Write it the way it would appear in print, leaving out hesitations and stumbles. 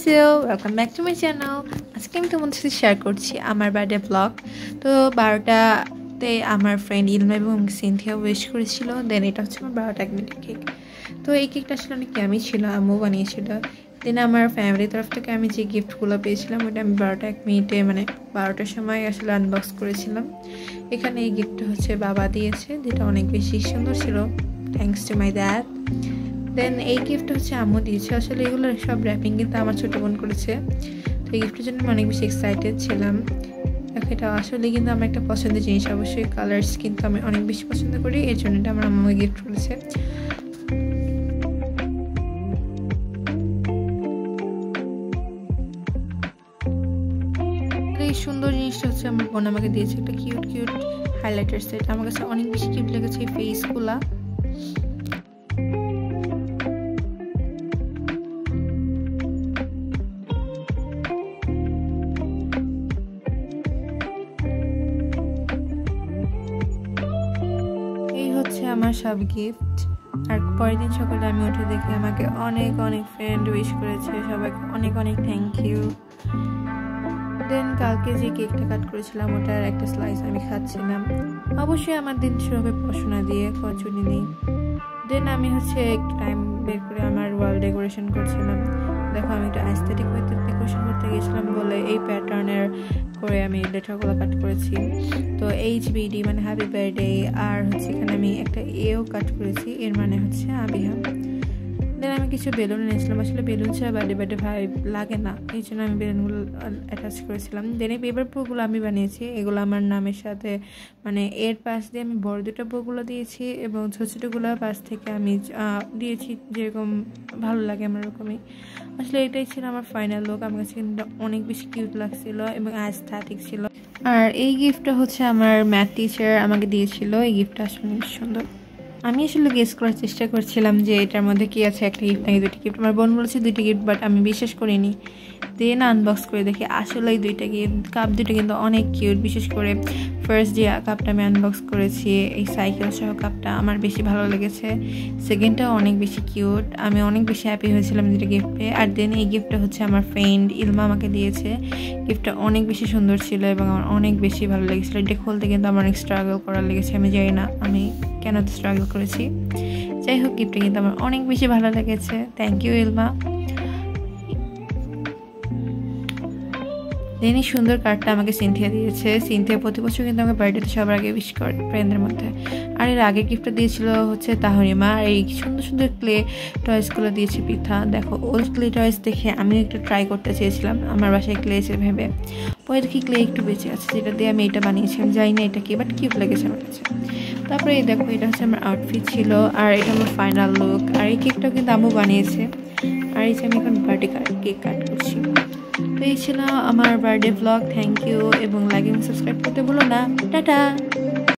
So welcome back to my channel. আজকে আমি তোমাদের সাথে শেয়ার করছি আমার বার্থডে ব্লগ। তো 12টাতে আমার ফ্রেন্ড ইলমা এবং সিনথিয়া উইশ করেছিল। দেন এটা হচ্ছে আমার 12টা মিনিটের কেক। তো এই কেকটা আসলে অনেক ইয়ামি ছিল, আম্মু বানিয়েছিল। দেন আমার ফ্যামিলির তরফ থেকে আমি যে গিফটগুলো পেয়েছিলাম ওটা আমি 12টা মিনিটে মানে 12টার সময় আসলে আনবক্স করেছিলাম। এখানে এই গিফটটা হচ্ছে বাবা দিয়েছে, যেটা অনেক বেশি সুন্দর ছিল, থ্যাঙ্কস টু মাই ড্যাড। দেন এই গিফটটা হচ্ছে আম্মু দিয়েছে। আসলে এগুলো সব র্যাপিং কিন্তু আমার ছোটো বোন করেছে। তো এই গিফটের জন্য আমি অনেক বেশি এক্সাইটেড ছিলাম। এটা আসলে কিন্তু আমার একটা পছন্দের জিনিস, অবশ্যই কালার্স কিন্তু আমি অনেক বেশি পছন্দ করি, এর জন্য এটা আমার আম্মুকে গিফট করেছে। এই সুন্দর জিনিসটা হচ্ছে আমার বোন আমাকে দিয়েছে, একটা কিউট কিউট হাইলাইটার সেট। আমার কাছে অনেক বেশি কিউট লেগেছে এই ফেসগুলা। আমার সব গিফট। আর পরের দিন সকালে আমি উঠে দেখি আমাকে অনেক অনেক ফ্রেন্ড উইশ করেছে, সবাইকে অনেক অনেক থ্যাংক ইউ। দেন কালকে যে কেকটা কাট করেছিলাম ওটার একটা স্লাইস আমি খাচ্ছিলাম। অবশ্যই আমার দিন শুরু হবে পড়াশোনা দিয়ে, কচুরি নেই। দেন আমি হচ্ছে একটু টাইম বের করে আমার ওয়াল ডেকোরেশন করছিলাম। দেখো আমি একটু অ্যাস্থেটিক ওয়েতে ডেকোরেশন করতে গিয়েছিলাম বলে এই প্যাটার্নের করে আমি লেটারগুলো কাট করেছি। তো HBD মানে হ্যাপি বার্থডে, আর হচ্ছে এখানে আমি একটা এও কাট করেছি, এর মানে হচ্ছে আবিহা। দেন আমি কিছু বেলুন এনেছিলাম, আসলে বেলুন ছাড়া বার্থডে ভাইব লাগে না, এই জন্য আমি বেলুনগুলো অ্যাটাচ করেছিলাম। দেন এই পেপার বউগুলো আমি বানিয়েছি, এগুলো আমার নামের সাথে মানে এর পাশ দিয়ে আমি বড় দুটো বউগুলো দিয়েছি এবং ছোটো ছোটোগুলো পাশ থেকে আমি দিয়েছি, যেরকম ভালো লাগে আমার ওরকমই। আসলে এটাই ছিল আমার ফাইনাল লুক। আমার কাছে কিন্তু অনেক বেশি কিউট লাগছিল এবং অ্যাস্থেটিক ছিল। আর এই গিফটটা হচ্ছে আমার ম্যাথ টিচার আমাকে দিয়েছিল। এই গিফটটা আসলে অনেক সুন্দর। আমি আসলে গেস করার চেষ্টা করছিলাম যে এটার মধ্যে কি আছে, একটা গিফট নাকি দুটি গিফট। আমার বোন বলেছে দুটি গিফট, বাট আমি বিশ্বাস করিনি। দেন আনবক্স করে দেখি আসলেই দুইটা গিফট। কাপ দুটো কিন্তু অনেক কিউট, বিশেষ করে ফার্স্ট যে কাপটা আমি আনবক্স করেছি এই সাইকেল সহ কাপটা আমার বেশি ভালো লেগেছে। সেকেন্ডটাও অনেক বেশি কিউট, আমি অনেক বেশি হ্যাপি হয়েছিলাম দুটো গিফট পেয়ে। আর দেন এই গিফটটা হচ্ছে আমার ফ্রেন্ড ইলমা আমাকে দিয়েছে। গিফটটা অনেক বেশি সুন্দর ছিল এবং আমার অনেক বেশি ভালো লেগেছিলো। এটা খুলতে কিন্তু আমার অনেক স্ট্রাগল করার লেগেছে, আমি জানি না আমি কেন স্ট্রাগল করেছি। যাই হোক, গিফটটা কিন্তু আমার অনেক বেশি ভালো লেগেছে। থ্যাংক ইউ ইলমা। দেন এই সুন্দর কার্ডটা আমাকে সিনথিয়া দিয়েছে। সিনথিয়া প্রতি বছর কিন্তু আমাকে বার্থডেতে সবার আগে উইশ করে ফ্রেন্ডদের মধ্যে। আর এর আগে গিফটটা দিয়েছিল হচ্ছে তাহরিমা। আর এই সুন্দর সুন্দর ক্লে টয়েসগুলো দিয়েছে পিঠা। দেখো ওল্ড ক্লে টয়েস দেখে আমিও একটু ট্রাই করতে চেয়েছিলাম আমার বাসায় ক্লে এসে ভেবে। পরে দেখি ক্লে একটু বেঁচে আছে, যেটা দিয়ে আমি এটা বানিয়েছিলাম, জানি না এটা কি, বাট কিউট লেগেছে আমার কাছে। তারপরে এই দেখো এটা হচ্ছে আমার আউটফিট ছিল, আর এটা আমার ফাইনাল লুক। আর এই কেকটাও কিন্তু আম্মু বানিয়েছে। আর এই যে আমি এখন বার্থডে কেক কাট করছি। তো এই ছিল আমার বার্থডে ব্লগ। থ্যাংক ইউ এবং লাইক এবং সাবস্ক্রাইব করতে ভুলো না। টাটা।